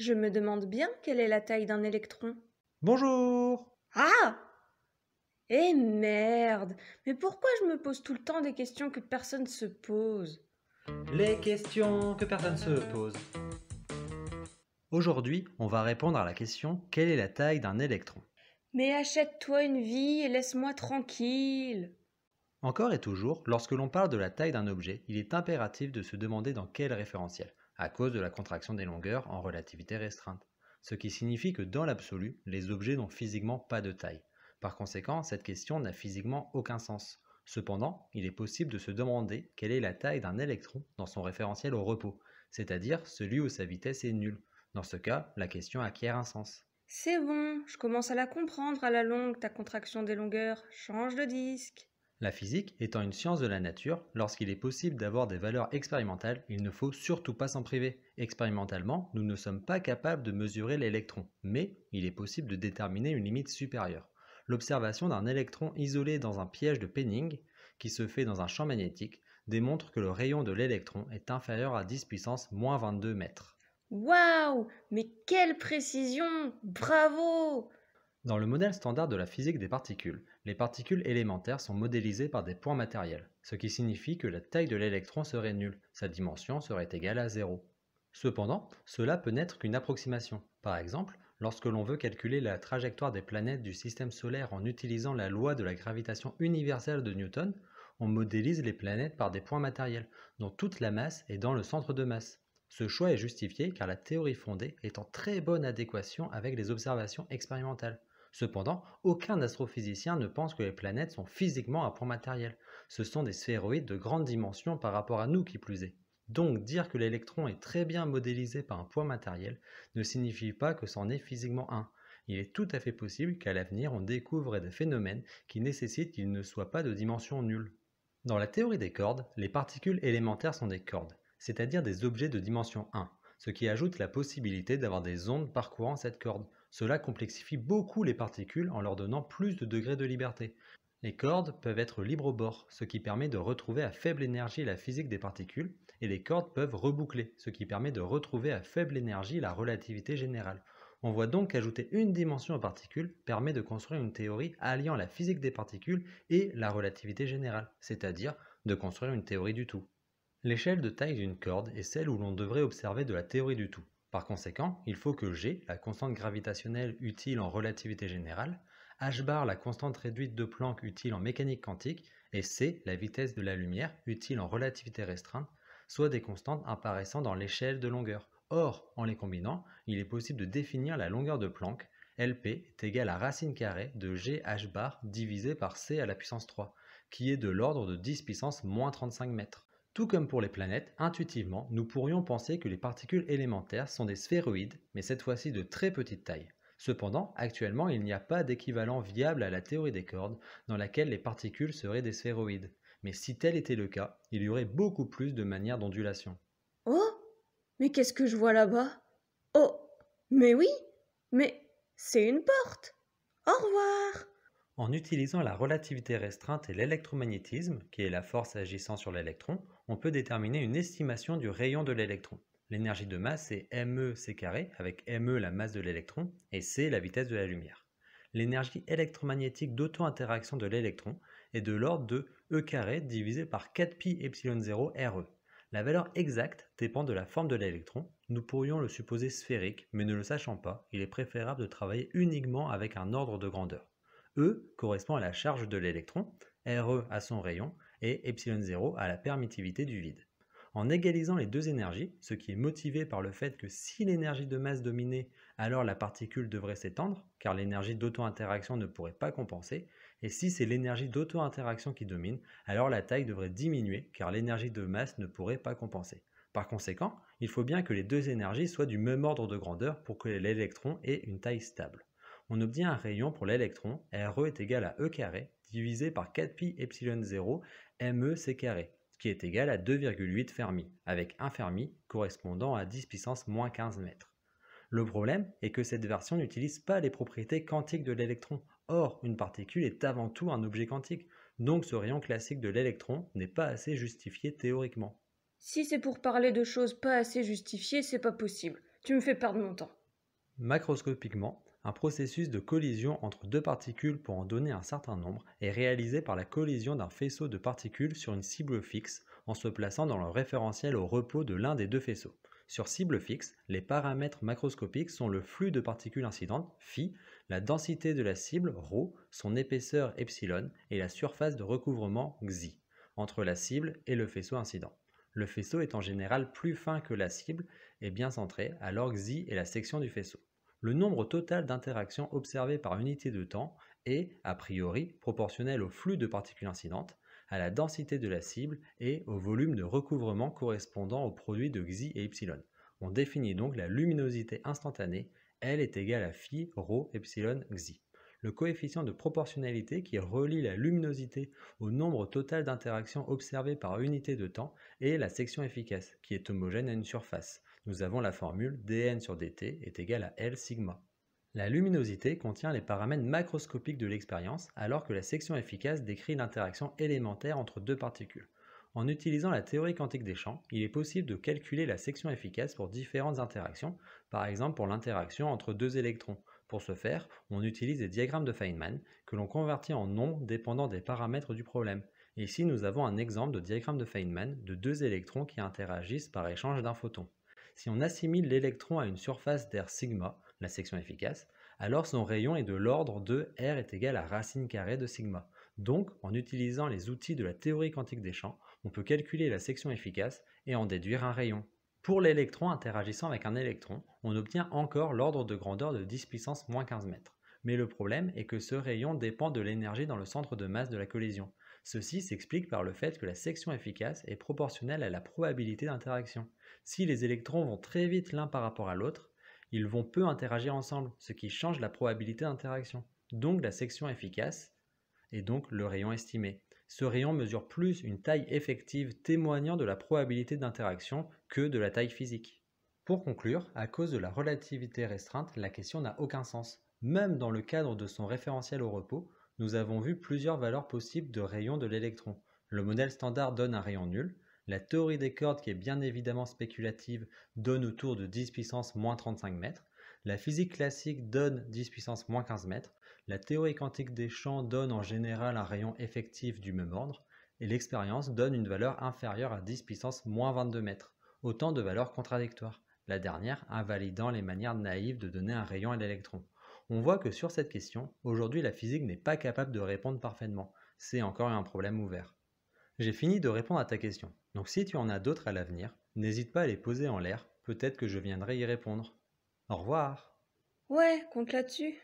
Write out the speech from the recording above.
Je me demande bien quelle est la taille d'un électron. Bonjour! Ah! Eh merde! Mais pourquoi je me pose tout le temps des questions que personne se pose? Les questions que personne se pose. Aujourd'hui, on va répondre à la question: quelle est la taille d'un électron? Mais achète-toi une vie et laisse-moi tranquille. Encore et toujours, lorsque l'on parle de la taille d'un objet, il est impératif de se demander dans quel référentiel, à cause de la contraction des longueurs en relativité restreinte. Ce qui signifie que dans l'absolu, les objets n'ont physiquement pas de taille. Par conséquent, cette question n'a physiquement aucun sens. Cependant, il est possible de se demander quelle est la taille d'un électron dans son référentiel au repos, c'est-à-dire celui où sa vitesse est nulle. Dans ce cas, la question acquiert un sens. C'est bon, je commence à la comprendre à la longue, ta contraction des longueurs. Change de disque. La physique étant une science de la nature, lorsqu'il est possible d'avoir des valeurs expérimentales, il ne faut surtout pas s'en priver. Expérimentalement, nous ne sommes pas capables de mesurer l'électron, mais il est possible de déterminer une limite supérieure. L'observation d'un électron isolé dans un piège de Penning, qui se fait dans un champ magnétique, démontre que le rayon de l'électron est inférieur à 10 puissance moins 22 mètres. Waouh! Mais quelle précision! Bravo! Dans le modèle standard de la physique des particules, les particules élémentaires sont modélisées par des points matériels, ce qui signifie que la taille de l'électron serait nulle, sa dimension serait égale à 0. Cependant, cela peut n'être qu'une approximation. Par exemple, lorsque l'on veut calculer la trajectoire des planètes du système solaire en utilisant la loi de la gravitation universelle de Newton, on modélise les planètes par des points matériels, dont toute la masse est dans le centre de masse. Ce choix est justifié car la théorie fondée est en très bonne adéquation avec les observations expérimentales. Cependant, aucun astrophysicien ne pense que les planètes sont physiquement un point matériel. Ce sont des sphéroïdes de grande dimension par rapport à nous qui plus est. Donc dire que l'électron est très bien modélisé par un point matériel ne signifie pas que c'en est physiquement un. Il est tout à fait possible qu'à l'avenir on découvre des phénomènes qui nécessitent qu'il ne soit pas de dimension nulle. Dans la théorie des cordes, les particules élémentaires sont des cordes, c'est-à-dire des objets de dimension 1, ce qui ajoute la possibilité d'avoir des ondes parcourant cette corde. Cela complexifie beaucoup les particules en leur donnant plus de degrés de liberté. Les cordes peuvent être libres au bord, ce qui permet de retrouver à faible énergie la physique des particules, et les cordes peuvent reboucler, ce qui permet de retrouver à faible énergie la relativité générale. On voit donc qu'ajouter une dimension aux particules permet de construire une théorie alliant la physique des particules et la relativité générale, c'est-à-dire de construire une théorie du tout. L'échelle de taille d'une corde est celle où l'on devrait observer de la théorie du tout. Par conséquent, il faut que G, la constante gravitationnelle utile en relativité générale, h bar, la constante réduite de Planck utile en mécanique quantique, et C, la vitesse de la lumière utile en relativité restreinte, soient des constantes apparaissant dans l'échelle de longueur. Or, en les combinant, il est possible de définir la longueur de Planck. Lp est égale à racine carrée de G h bar divisé par C à la puissance 3, qui est de l'ordre de 10 puissance moins 35 mètres. Tout comme pour les planètes, intuitivement, nous pourrions penser que les particules élémentaires sont des sphéroïdes, mais cette fois-ci de très petite taille. Cependant, actuellement, il n'y a pas d'équivalent viable à la théorie des cordes dans laquelle les particules seraient des sphéroïdes. Mais si tel était le cas, il y aurait beaucoup plus de manières d'ondulation. Oh! Mais qu'est-ce que je vois là-bas? Oh! Mais oui! Mais c'est une porte! Au revoir! En utilisant la relativité restreinte et l'électromagnétisme, qui est la force agissant sur l'électron, on peut déterminer une estimation du rayon de l'électron. L'énergie de masse est mE c², avec me la masse de l'électron et c la vitesse de la lumière. L'énergie électromagnétique d'auto-interaction de l'électron est de l'ordre de E² divisé par 4pi epsilon 0 Re. La valeur exacte dépend de la forme de l'électron. Nous pourrions le supposer sphérique, mais ne le sachant pas, il est préférable de travailler uniquement avec un ordre de grandeur. E correspond à la charge de l'électron, Re à son rayon et epsilon 0 à la permittivité du vide. En égalisant les deux énergies, ce qui est motivé par le fait que si l'énergie de masse dominait, alors la particule devrait s'étendre, car l'énergie d'auto-interaction ne pourrait pas compenser, et si c'est l'énergie d'auto-interaction qui domine, alors la taille devrait diminuer, car l'énergie de masse ne pourrait pas compenser. Par conséquent, il faut bien que les deux énergies soient du même ordre de grandeur pour que l'électron ait une taille stable. On obtient un rayon pour l'électron, Re est égal à E² divisé par 4pi epsilon 0 mE c², qui est égal à 2,8 Fermi, avec 1 Fermi correspondant à 10 puissance moins 15 mètres. Le problème est que cette version n'utilise pas les propriétés quantiques de l'électron. Or, une particule est avant tout un objet quantique, donc ce rayon classique de l'électron n'est pas assez justifié théoriquement. Si c'est pour parler de choses pas assez justifiées, c'est pas possible. Tu me fais perdre mon temps. Macroscopiquement, un processus de collision entre deux particules pour en donner un certain nombre est réalisé par la collision d'un faisceau de particules sur une cible fixe en se plaçant dans le référentiel au repos de l'un des deux faisceaux. Sur cible fixe, les paramètres macroscopiques sont le flux de particules incidentes, phi, la densité de la cible, ρ, son épaisseur, epsilon, et la surface de recouvrement, xi, entre la cible et le faisceau incident. Le faisceau est en général plus fin que la cible et bien centré, alors xi est la section du faisceau. Le nombre total d'interactions observées par unité de temps est, a priori, proportionnel au flux de particules incidentes, à la densité de la cible et au volume de recouvrement correspondant au produit de xi et epsilon. On définit donc la luminosité instantanée, L est égale à phi ρ epsilon xi. Le coefficient de proportionnalité qui relie la luminosité au nombre total d'interactions observées par unité de temps est la section efficace, qui est homogène à une surface. Nous avons la formule dn sur dt est égale à L sigma. La luminosité contient les paramètres macroscopiques de l'expérience, alors que la section efficace décrit l'interaction élémentaire entre deux particules. En utilisant la théorie quantique des champs, il est possible de calculer la section efficace pour différentes interactions, par exemple pour l'interaction entre deux électrons. Pour ce faire, on utilise des diagrammes de Feynman que l'on convertit en nombres dépendant des paramètres du problème. Et ici, nous avons un exemple de diagramme de Feynman de deux électrons qui interagissent par échange d'un photon. Si on assimile l'électron à une surface d'air sigma, la section efficace, alors son rayon est de l'ordre de R est égal à racine carrée de sigma. Donc, en utilisant les outils de la théorie quantique des champs, on peut calculer la section efficace et en déduire un rayon. Pour l'électron interagissant avec un électron, on obtient encore l'ordre de grandeur de 10 puissance moins 15 mètres. Mais le problème est que ce rayon dépend de l'énergie dans le centre de masse de la collision. Ceci s'explique par le fait que la section efficace est proportionnelle à la probabilité d'interaction. Si les électrons vont très vite l'un par rapport à l'autre, ils vont peu interagir ensemble, ce qui change la probabilité d'interaction. Donc la section efficace est donc le rayon estimé. Ce rayon mesure plus une taille effective témoignant de la probabilité d'interaction que de la taille physique. Pour conclure, à cause de la relativité restreinte, la question n'a aucun sens. Même dans le cadre de son référentiel au repos, nous avons vu plusieurs valeurs possibles de rayon de l'électron. Le modèle standard donne un rayon nul. La théorie des cordes, qui est bien évidemment spéculative, donne autour de 10 puissance moins 35 mètres. La physique classique donne 10 puissance moins 15 mètres. La théorie quantique des champs donne en général un rayon effectif du même ordre. Et l'expérience donne une valeur inférieure à 10 puissance moins 22 mètres. Autant de valeurs contradictoires. La dernière invalidant les manières naïves de donner un rayon à l'électron. On voit que sur cette question, aujourd'hui la physique n'est pas capable de répondre parfaitement. C'est encore un problème ouvert. J'ai fini de répondre à ta question, donc si tu en as d'autres à l'avenir, n'hésite pas à les poser en l'air, peut-être que je viendrai y répondre. Au revoir! Ouais, compte là-dessus.